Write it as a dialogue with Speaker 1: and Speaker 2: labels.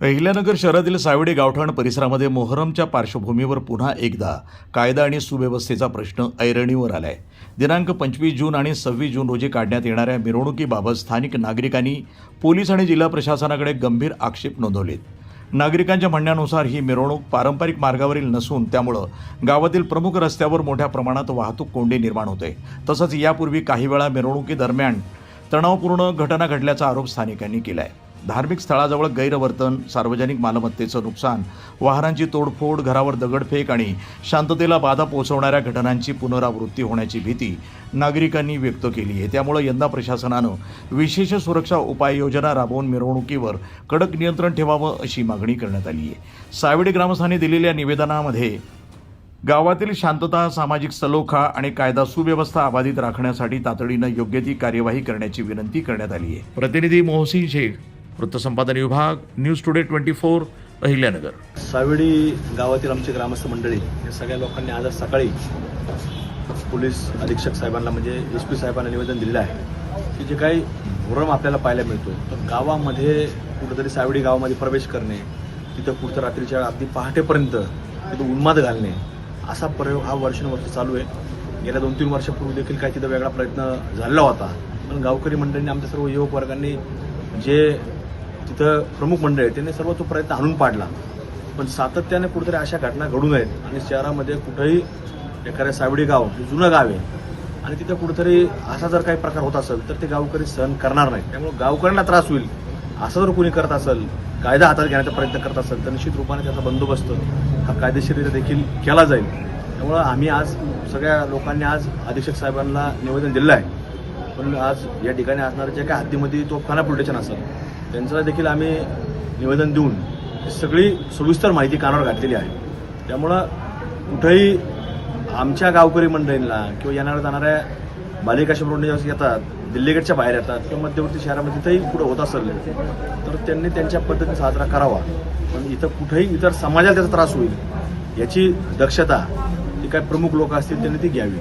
Speaker 1: अहिल्यानगर शहरातील सावडी गावठाण परिसरामध्ये मोहरमच्या पार्श्वभूमीवर पुन्हा एकदा कायदा आणि सुव्यवस्थेचा प्रश्न ऐरणीवर आलाय। दिनांक 25 जून आणि 26 जून रोजी काढण्यात येणाऱ्या मिरवणुकीबाबत स्थानिक नागरिकांनी पोलीस आणि जिल्हा प्रशासनाकडे गंभीर आक्षेप नोंदवलेत। नागरिकांच्या म्हणण्यानुसार ही मिरवणूक पारंपरिक मार्गावरील नसून त्यामुळे गावातील प्रमुख रस्त्यावर मोठ्या प्रमाणात वाहतूक कोंडी निर्माण होते। तसंच यापूर्वी काही वेळा मिरवणुकीदरम्यान तणावपूर्ण घटना घडल्याचा आरोप स्थानिकांनी केलाय। धार्मिक स्थळाजवळ गैरवर्तन, सार्वजनिक मालमत्तेचं नुकसान, वाहनांची तोडफोड, घरावर दगडफेक आणि शांततेला बाधा पोहोचवणाऱ्या घटनांची पुनरावृत्ती होण्याची भीती नागरिकांनी व्यक्त केली आहे। त्यामुळे यंदा प्रशासनानं विशेष सुरक्षा उपाययोजना राबवून मिरवणुकीवर कडक नियंत्रण ठेवावं अशी मागणी करण्यात आली आहे। सावडी ग्रामस्थांनी दिलेल्या निवेदनामध्ये गावातील शांतता, सामाजिक सलोखा आणि कायदा सुव्यवस्था अबाधित राखण्यासाठी तातडीनं योग्य ती कार्यवाही करण्याची विनंती करण्यात आली आहे। प्रतिनिधी मोहसिन शेख, वृत्तसंपादन विभाग, न्यूज टुडे 24, अहिल्यानगर।
Speaker 2: सावडी गावातील आमचे ग्रामस्थ मंडळी या सगळ्या लोकांनी आज सकाळी पोलीस अधीक्षक साहेबांना म्हणजे SP साहेबांना निवेदन दिलेलं आहे की जे काही मोहरम आपल्याला पाहायला मिळतो तर गावामध्ये कुठेतरी सावडी गावामध्ये प्रवेश करणे, तिथं कुठं रात्रीच्या अगदी पहाटेपर्यंत तिथं उन्माद घालणे असा प्रयोग हा वर्षानुवर्ष चालू आहे। गेल्या 2-3 वर्षापूर्वी देखील काही तिथं वेगळा प्रयत्न झालेला होता, पण गावकरी मंडळींनी, आमच्या सर्व युवक वर्गांनी, जे तिथं प्रमुख मंडळ आहे त्यांनी सर्व तो प्रयत्न आणून पाडला। पण सातत्याने कुठेतरी अशा घटना घडू नयेत आणि शहरामध्ये कुठेही एखाद्या सावडी गाव जुनं गाव आहे आणि तिथं कुठेतरी असा जर काही प्रकार होत असेल तर ते गावकरी सहन करणार नाहीत। त्यामुळे गावकऱ्यांना त्रास होईल असं जर कोणी करत असेल, कायदा हातात घेण्याचा प्रयत्न करत असेल तर निश्चित रूपाने त्याचा बंदोबस्त हा कायदेशीररित्या देखील केला जाईल। त्यामुळं आम्ही आज सगळ्या लोकांनी आज अधीक्षक साहेबांना निवेदन दिलं आहे, पण आज या ठिकाणी असणाऱ्या ज्या काही हद्दीमध्ये तोफखाना पोलीस स्टेशन असेल त्यांचं देखील आम्ही निवेदन देऊन सगळी सविस्तर माहिती कानावर घातलेली आहे। त्यामुळं कुठेही आमच्या गावकरी मंडळींना किंवा येणाऱ्या जाणाऱ्या बालिका रोडने येतात, दिल्ली गेटच्या बाहेर येतात किंवा मध्यवर्ती शहरामध्ये तिथेही पुढे होत असेल तर त्यांनी त्यांच्या पद्धतीने साजरा करावा, पण इथं कुठेही इतर समाजाला त्याचा त्रास होईल याची दक्षता ती काय प्रमुख लोक असतील त्यांनी ती घ्यावी।